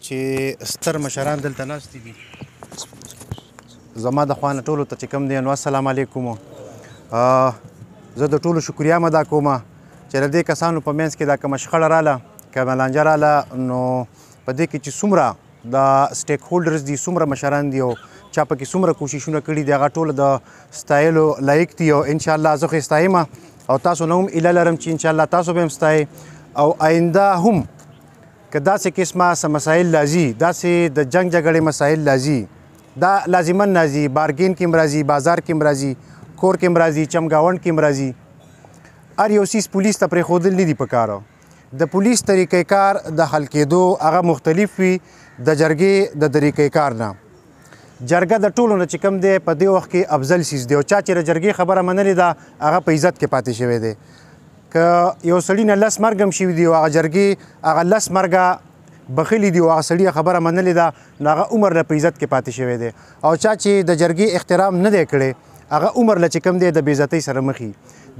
چې ستر مشران دلته ناست دي زما د خوا نه ټولو ته چې کوم دی نو السلام علیکم. زه د ټولو شکریه هم ادا کوم چې د دې کسانو په منځ کې دا کومه شخړه راله کومه لانجه راله نو په دې کې چې څومره د سټیک هولډرز دي څومره مشران دي او چا پکې څومره کوششونه کړي دي هغه ټوله د ستایلو لایق دي او انشاءالله زه خو یې ستایم او تاسو نه هم ایله لرم چې انشاءالله تاسو به هم ستایئ او آینده هم که داسې قسمه څه مسایل راځي داسې د جنګ جګړې مسایل راځي دا لازمن راځي بارګین کې هم راځي بازار کې هم راځي کور کې هم راځي چمګاونډ کې هم راځي هر یو څیز پولیس ته پرېښودل نه دي پکاره د پولیس طریقې کار د حل کېدو هغه مختلف وي د جرګې د طریقې کار نه جرګه د ټولو نه چې کوم دی په دې وخت کې افضل څیز دی او چا چې د جرګې خبره منلې ده هغه په عزت کې پاتې شوی دی که یو سړي نه 10 مرګ هم شوي دي او هغه جرګې هغه 10 مرګه بخیلی دی او هغه سړي خبره منلې ده نو هغه عمر له په عزت کې پاتې شوی دی او چا چې د جرګې احترام نه دی کړی هغه عمر له چې کوم دی د بې عزتۍ سره مخ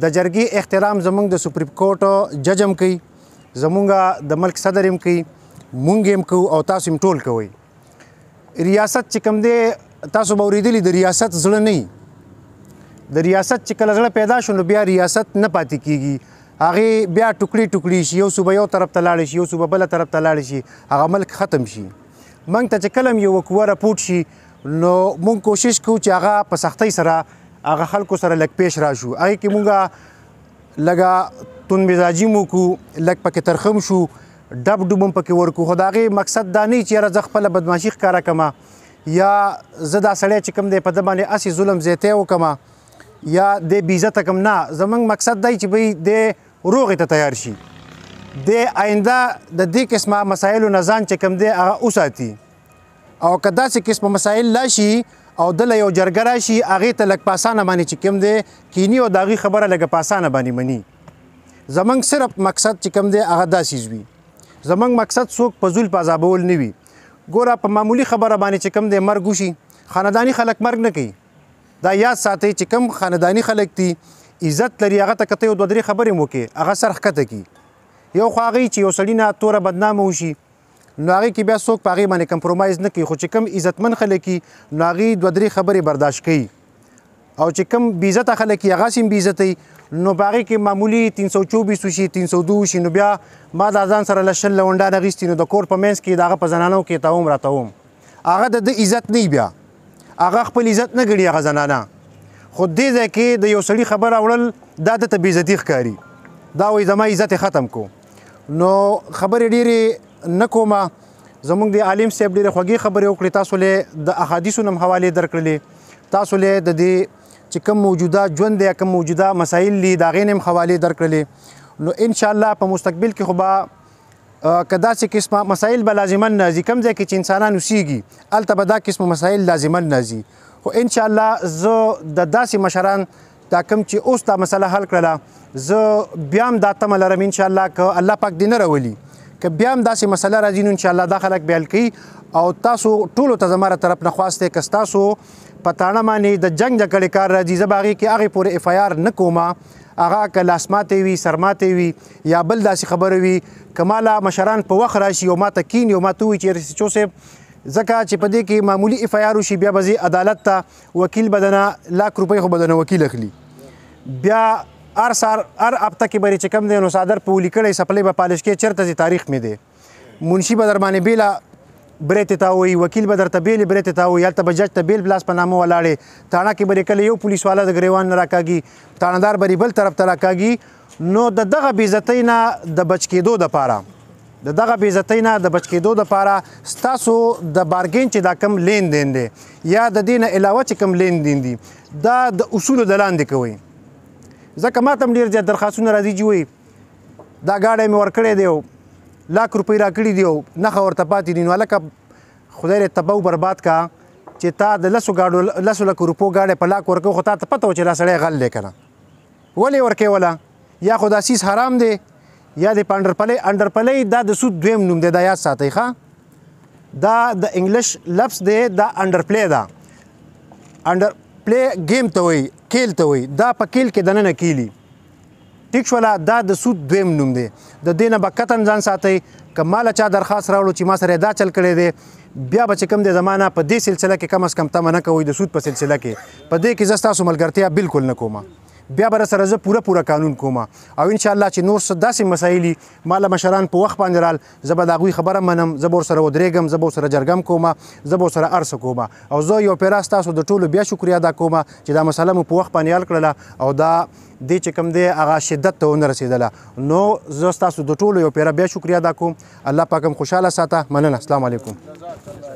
د جرګې احترام زموږ د سپریم کورټ جج هم کوي زموږ د ملک صدر هم کوي مونږ هم کوو او تاسو هم ټول کوئ ریاست چې کوم دی تاسو به اورېدلي د ریاست زړه نه د ریاست چې کله زړه پیدا شو نو بیا ریاست نه پاتې کیږي هغې بیا ټوکړي ټوکړي شي یو صوبه یو طرف ته لاړې شي یو صوبه بله طرف ته لاړې شي هغه ملک ختم شي موږ ته چې کله هم یو وقوه راپورټ شي نو موږ کوشش کوو چې هغه په سختۍ سره هغه خلکو سره لږ پیش راشو هغې کې موږ لږه تون مزاجي مو کړو لږ پکې ترخم شو ډب ډوب هم پکې ورکو خو د هغې مقصد دا نه چې یاره زه خپله بدماشي ښکاره کړمه یا زه دا سړی چې کوم دی په ده باندې هسې ظلم زیاتی وکړمه یا دی بې عزته کړم نه زموږ مقصد دی چې بهی دی روغې ته تیار شي دی آینده د دې قسمه مسایلو نه ځان چې کوم دی هغه وساتي او که داسې قسمه مسایل راشي او دله یو جرګه راشي هغې ته لږ په اسانه باندې چې کوم دی کیني او د هغې خبره لږه په اسانه باندې مني زموږ صرف مقصد چې کوم دی هغه دا څیز وي زموږ مقصد څوک په زول په عذابول نه وي ګوره په معمولي خبره باندې چې کوم دی مرګ وشي خانداني خلک مرګ نه کوي دا یاد ساتئ چې کوم خانداني خلک دي عزت لري هغه ته که ته یو 2-3 خبرې هم وکړې هغه سر ښکته کړي یو خو هغې چې یو سړي نه توره بدنامه وشي نو هغې کې بیا څوک په هغې باندې کمپرومایز نه کوي خو چې کوم عزتمن خلک وي نو هغې 2-3 خبرې برداشت کوي او چې کوم بې عزته خلک وي هغسې هم بې عزته نو په هغې کې معمولي 324 وشي 302 وشي نو بیا ما دا ځان سره له 20 لونډان اخیستي نو د کور په منځ کې د هغه په زنانو کې تاوم راتاوم هغه د ده عزت نه بیا هغه خپل عزت نه ګڼي هغه زنانه خو دې ځای کې د یو سړي خبره وړل دا دته بې عزتي ښکاري دا وایي زما عزت یې ختم کو نو خبرې ډېرې نه کومه زموږ د عالم صاحب ډېرې خوږې خبرې وکړې تاسو له د احادیثو نه هم حوالې درکړلې تاسو له د دې چې کوم موجوده ژوند دی کوم موجوده مسایل دي د هغې نه هم حوالې درکړلې نو انشاءالله په مستقبل کې خو به که داسې قسمه مسایل به لازمن راځي کوم ځای کې چې انسانان اوسیږي هلته به دا قسمه مسایل لازمن راځي خو انشاءالله زه د داسې مشران دا کوم چې اوس دا مسله حل کړله زه بیا هم دا تمه لرم انشاءالله که الله پاک دې نه راولي که بیا هم داسې مسله راځي نو انشاءالله دا خلک به حل کوي او تاسو ټولو ته زما طرف نه خواست دی که ستاسو په تاڼه باندې د جنګ جګړې کار راځي زه به هغې کې هغې پورې اف آی آر نه کومه هغه که لاسماتې وي سرماتې وي یا بل داسې خبره وي که ماله مشران په وخت راشي او ما ته کیني او ما ته ووایي چې رسیچو صاحب ځکه چې په دې کې معمولي اف آی آر وشي بیا به ځي عدالت ته وکیل به دنه لاک روپۍ خو به دنه وکیل اخلي بیا هر سهار هر هفته کې به چې کوم دی نو څادر په ولي کړی څپلۍ به پالش کې چېرته ځي تاریخ مې دی منشي به در باندې بیله برېتې ته وایي وکیل به درته بیلې برېتې ته وایي هلته به جج ته بیل بلاس په نامه ولاړې تاڼه کې به کله یو پولیس والا د ګریوان نه راکاږي تاڼهدار به بل طرف ته راکاږي نو د دغه بې عزتۍ نه د بچ کېدو دپاره د دغه بې عزتۍ نه د بچ کېدو دپاره ستاسو د بارګین چې دا کم لین دین دی یا د دې نه علاوه چې کم لین دین دي دا د اصولو د لاندې کوئ ځکه ما ته هم ډېر زیات درخواستونه راځي چې وایي دا ګاډی مې ورکړی دی او لاک روپۍ راکړي دي او نښه ورته پاتې دي نو هلکه خدای دې تباه و برباد کا چې تا د 10 لکو روپو ګاډی په لاک ورکوي خو تا ته پته و چې دا سړی غل دی که نه ولې ورکوې وله یا خو دا سیز حرام دی یا د په انډرپلۍ دا د سود دویم نوم دی دا یاد ساتئ ښه دا د انګلیش لفظ دی دا انډرپلی ده انډرپلی ګیم ته وایي کیل ته وایي دا په کیل کې دننه کیلي ټیک شوله دا د سود دویم نوم دی د دې نه به قطعا ځان ساتئ که ماله چا درخواست راوړو چې ما سره دا چل کړی دی بیا به چې کوم دی زما نه په دې سلسله کې کم از کم تمه نه کوئ د سود په سلسله کې په دې کې زه ستاسو ملګرتیا بالکل نه کوم بیا به سره زه پوره قانون کوم او انشاءالله چې نور څه داسې مسایل ما له مشران په وخت باندې رال زه به د هغوی خبره منم زه به ورسره ودرېږم زه به ورسره جرګم کوم زه به ورسره هر څه کوم او زه یو پیره ستاسو د ټولو بیا شکریه ادا کوم چې دا مسله مو په وخت باندې حل کړله او دا دې چې کوم دی هغه شدت ته ونه رسېدله نو زه ستاسو د ټولو یو پیره بیا شکریه ادا کوم الله پاک هم خوشحاله ساته مننه السلام علیکم